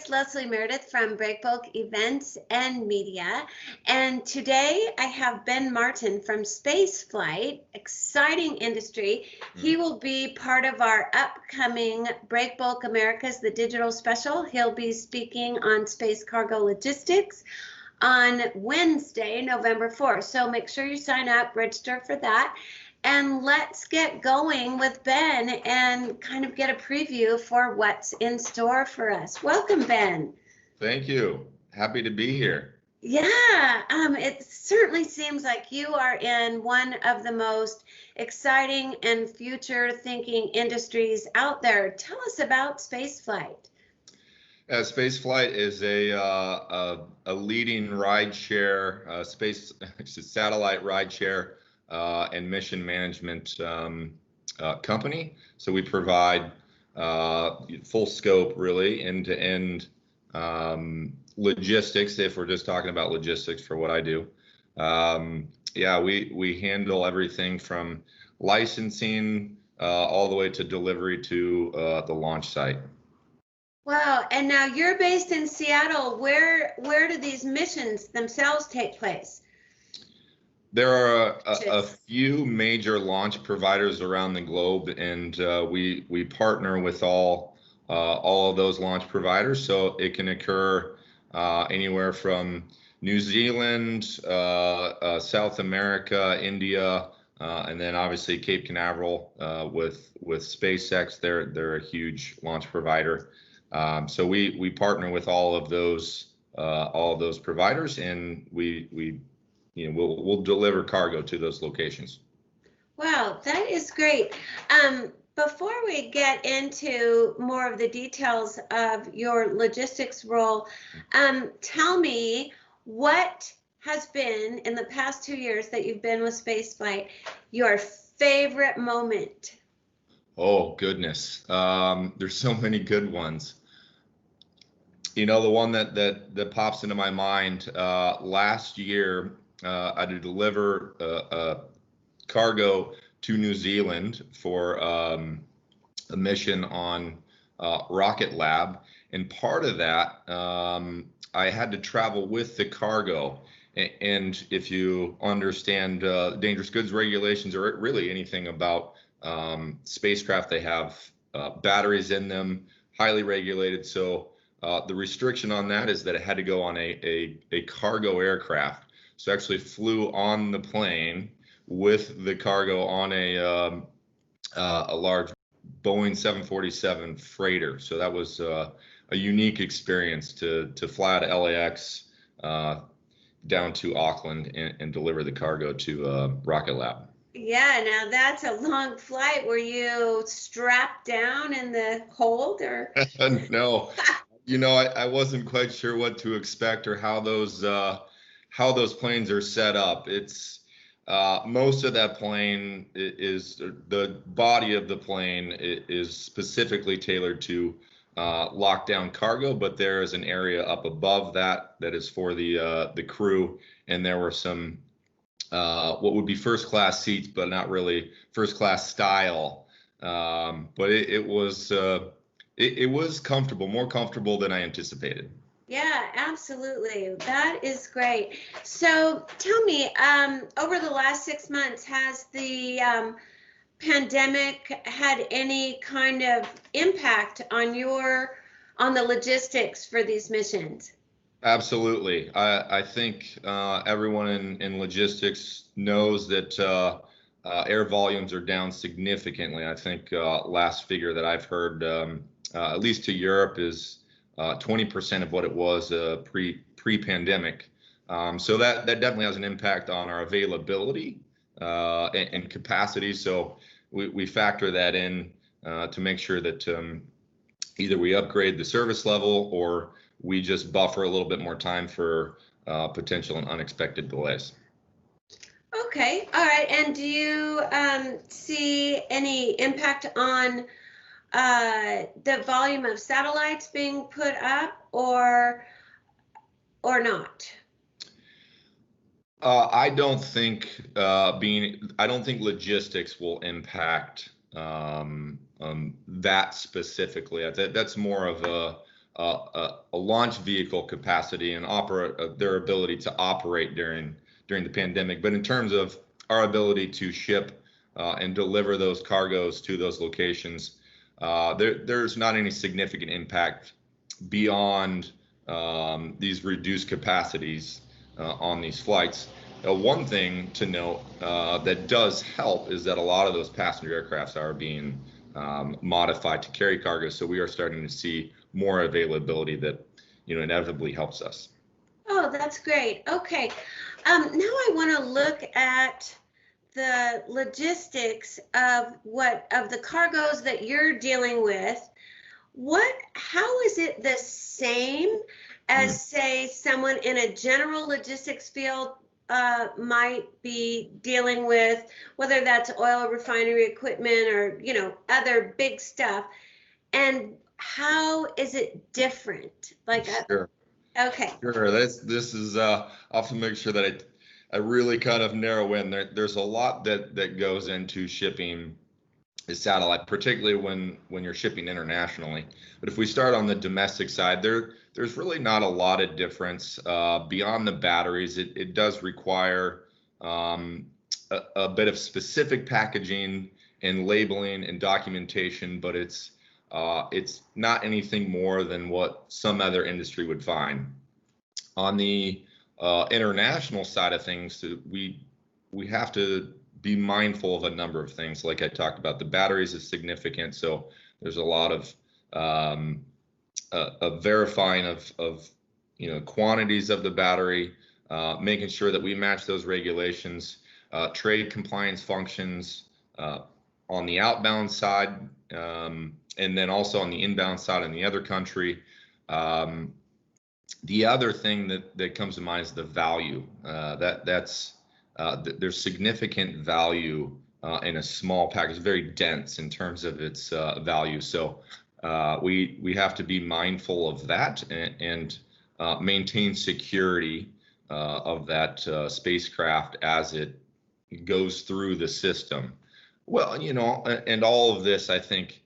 it's Leslie Meredith from Breakbulk Events and Media. And today I have Ben Martin from Spaceflight, exciting industry. He will be part of our upcoming Breakbulk Americas, the digital special. He'll be speaking on space cargo logistics on Wednesday, November 4th. So make sure you sign up, register for that. And let's get going with Ben and kind of get a preview for what's in store for us. Welcome, Ben. Thank you. Happy to be here. Yeah, it certainly seems like you are in one of the most exciting and future-thinking industries out there. Tell us about spaceflight. Spaceflight is a leading rideshare, satellite rideshare and mission management company. So we provide full scope, really, end-to-end logistics, if we're just talking about logistics for what I do. Yeah, we handle everything from licensing all the way to delivery to the launch site. Wow, and now you're based in Seattle. Where do these missions themselves take place? There are a few major launch providers around the globe, and we partner with all of those launch providers. So it can occur anywhere from New Zealand, South America, India, and then obviously Cape Canaveral with SpaceX. They're a huge launch provider. So we partner with all of those providers, and we'll deliver cargo to those locations. Wow, that is great. Before we get into more of the details of your logistics role, tell me what has been in the past 2 years that you've been with Spaceflight your favorite moment? Oh, goodness. There's so many good ones. The one that pops into my mind, last year, I had to deliver a cargo to New Zealand for a mission on Rocket Lab, and part of that I had to travel with the cargo. And if you understand dangerous goods regulations or really anything about spacecraft, they have batteries in them, highly regulated. So the restriction on that is that it had to go on a cargo aircraft. So actually flew on the plane with the cargo on a large Boeing 747 freighter. So that was a unique experience to fly out of LAX down to Auckland and deliver the cargo to Rocket Lab. Yeah, now that's a long flight. Were you strapped down in the hold, or? No, I wasn't quite sure what to expect or how those planes are set up. It's most of that plane is the body of the plane is specifically tailored to lock down cargo, but there is an area up above that is for the crew, and there were some what would be first class seats, but not really first class style. But it was comfortable, more comfortable than I anticipated. Yeah, absolutely. That is great. So tell me, over the last 6 months, has the pandemic had any kind of impact on the logistics for these missions? Absolutely. I think everyone in logistics knows that air volumes are down significantly. I think last figure that I've heard, at least to Europe, is 20% of what it was pre-pandemic. So that definitely has an impact on our availability and capacity. So we factor that in to make sure that either we upgrade the service level or we just buffer a little bit more time for potential and unexpected delays. Okay, all right. And do you see any impact on the volume of satellites being put up, or not? I don't think logistics will impact that specifically. That's more of a launch vehicle capacity and their ability to operate during the pandemic. But in terms of our ability to ship and deliver those cargoes to those locations, there's not any significant impact beyond these reduced capacities on these flights. One thing to note that does help is that a lot of those passenger aircrafts are being modified to carry cargo, so we are starting to see more availability that inevitably helps us. Oh, that's great. Okay, now I want to look at the logistics of the cargoes that you're dealing with. How is it the same as, say, someone in a general logistics field might be dealing with, whether that's oil refinery equipment or other big stuff, and how is it different? Sure. Okay. Sure. This is I have to make sure that I really kind of narrow in. There's a lot that goes into shipping a satellite, particularly when you're shipping internationally. But if we start on the domestic side, there's really not a lot of difference beyond the batteries. It does require a bit of specific packaging and labeling and documentation, but it's not anything more than what some other industry would find. On the international side of things, we have to be mindful of a number of things. Like I talked about, the batteries is significant, so there's a lot of verifying of quantities of the battery, making sure that we match those regulations, trade compliance functions on the outbound side, and then also on the inbound side in the other country. The other thing that comes to mind is the value. There's significant value in a small package, very dense in terms of its value. So we have to be mindful of that and maintain security of that spacecraft as it goes through the system. Well, and all of this, I think,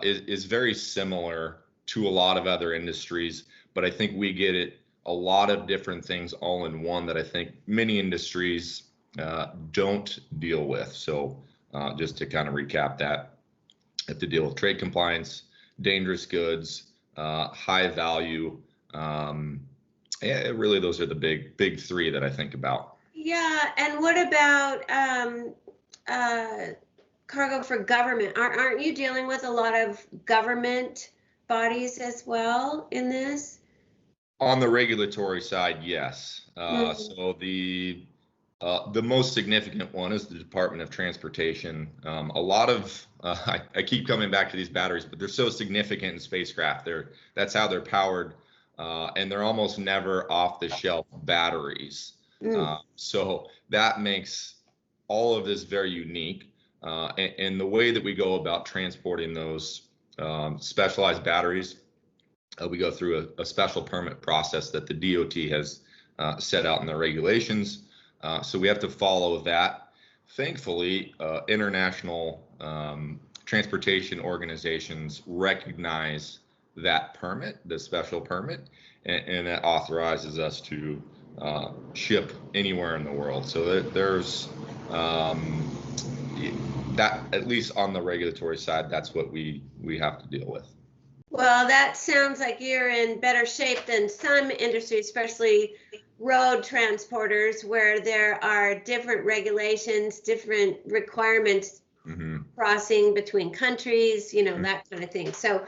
is very similar to a lot of other industries, but I think we get it a lot of different things all in one that I think many industries don't deal with. So just to kind of recap that, have to deal with trade compliance, dangerous goods, high value. Really, those are the big three that I think about. Yeah, and what about cargo for government? Aren't you dealing with a lot of government bodies as well in this? On the regulatory side, yes. So the most significant one is the Department of Transportation. A lot of I keep coming back to these batteries, but they're so significant in spacecraft. That's how they're powered, and they're almost never off-the-shelf batteries. So that makes all of this very unique. And the way that we go about transporting those specialized batteries, we go through a special permit process that the DOT has set out in their regulations. So we have to follow that. Thankfully, international transportation organizations recognize that permit, the special permit, and that authorizes us to ship anywhere in the world. So there's that, at least on the regulatory side, that's what we have to deal with. Well, that sounds like you're in better shape than some industries, especially road transporters, where there are different regulations, different requirements, crossing between countries, that kind of thing. So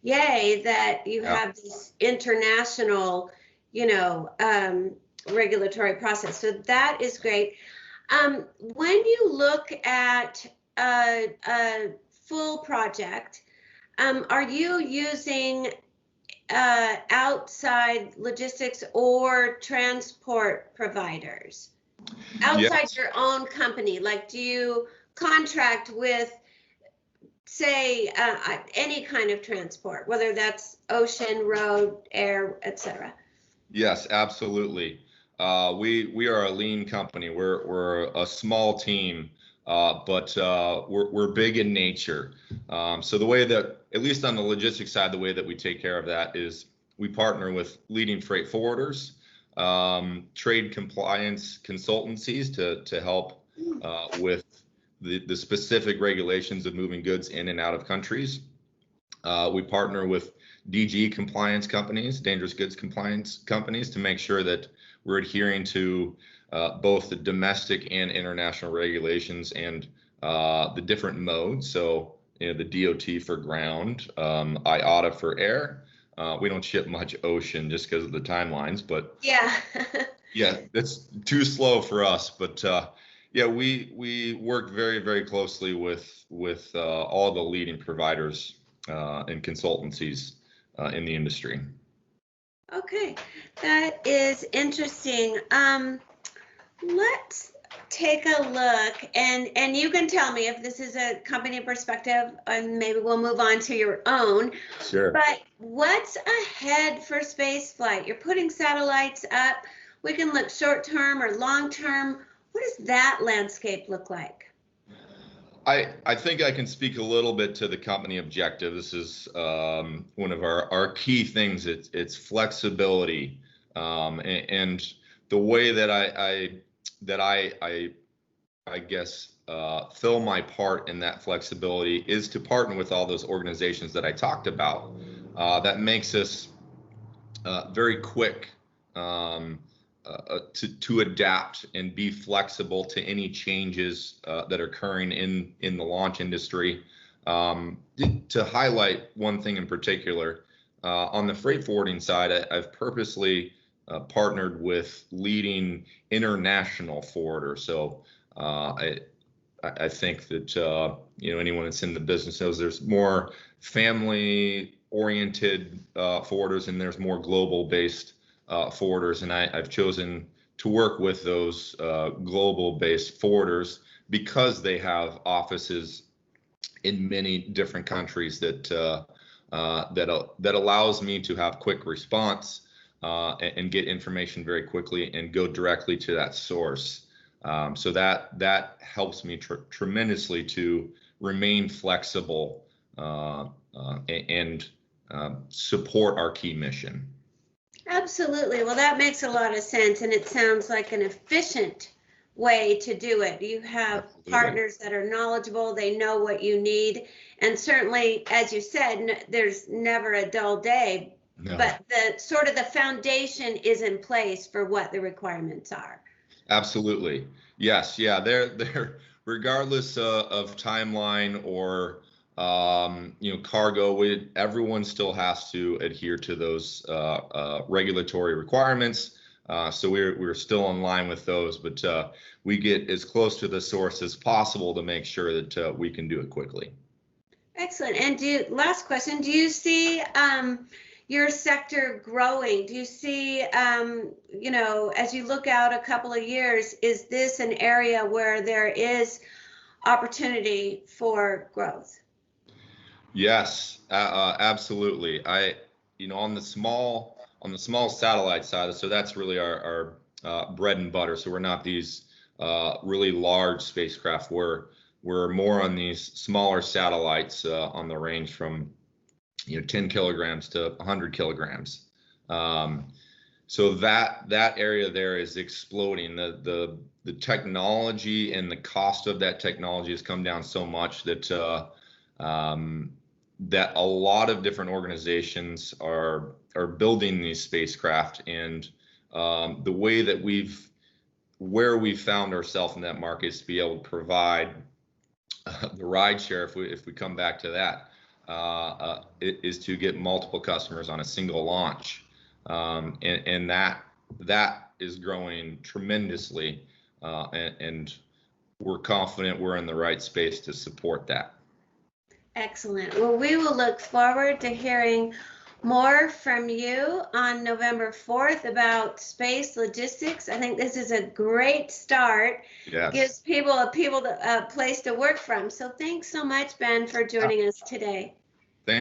yay that you have this international, regulatory process. So that is great. When you look at a full project, are you using outside logistics or transport providers outside your own company? Like, do you contract with, say, any kind of transport, whether that's ocean, road, air, etc.? Yes, absolutely. We are a lean company. We're a small team, but we're big in nature. So the way that, at least on the logistics side, the way that we take care of that is we partner with leading freight forwarders, trade compliance consultancies to help with the specific regulations of moving goods in and out of countries. We partner with DG compliance companies, dangerous goods compliance companies, to make sure that we're adhering to both the domestic and international regulations and the different modes. So, you know, the DOT for ground, IATA for air. We don't ship much ocean just because of the timelines, but yeah, yeah, that's too slow for us. But yeah, we work very, very closely with all the leading providers and consultancies in the industry. Okay, that is interesting. Let's take a look, and you can tell me if this is a company perspective, and maybe we'll move on to your own. Sure. But what's ahead for spaceflight? You're putting satellites up. We can look short term or long term. What does that landscape look like? I think I can speak a little bit to the company objective. This is one of our key things. It's flexibility, and the way that I guess fill my part in that flexibility is to partner with all those organizations that I talked about. That makes us very quick to adapt and be flexible to any changes that are occurring in the launch industry. To highlight one thing in particular, on the freight forwarding side, I've purposely partnered with leading international forwarders. So I think that you know, anyone that's in the business knows there's more family-oriented forwarders, and there's more global-based forwarders, and I've chosen to work with those global-based forwarders because they have offices in many different countries that allows me to have quick response and get information very quickly and go directly to that source. So that helps me tremendously to remain flexible and support our key mission. Absolutely. Well, that makes a lot of sense, and it sounds like an efficient way to do it. You have partners that are knowledgeable, they know what you need, and certainly, as you said, there's never a dull day, but the sort of the foundation is in place for what the requirements are. Absolutely. Yes. Yeah. They're regardless of timeline or you know, cargo, everyone still has to adhere to those regulatory requirements. So we're still in line with those, but we get as close to the source as possible to make sure that we can do it quickly. Excellent. And last question, do you see your sector growing? Do you see, you know, as you look out a couple of years, is this an area where there is opportunity for growth? Yes, absolutely. You know, on the small satellite side, so that's really our bread and butter. So we're not these really large spacecraft. We're more on these smaller satellites on the range from, you know, 10 kilograms to 100 kilograms. So that area there is exploding. The technology and the cost of that technology has come down so much that that a lot of different organizations are building these spacecraft, and the way that we've found ourselves in that market is to be able to provide the ride share, if we come back to that, is to get multiple customers on a single launch, and that is growing tremendously, and we're confident we're in the right space to support that. Excellent. Well, we will look forward to hearing more from you on November 4th about space logistics. I think this is a great start. Yes. Gives people a place to work from. So thanks so much, Ben, for joining us today.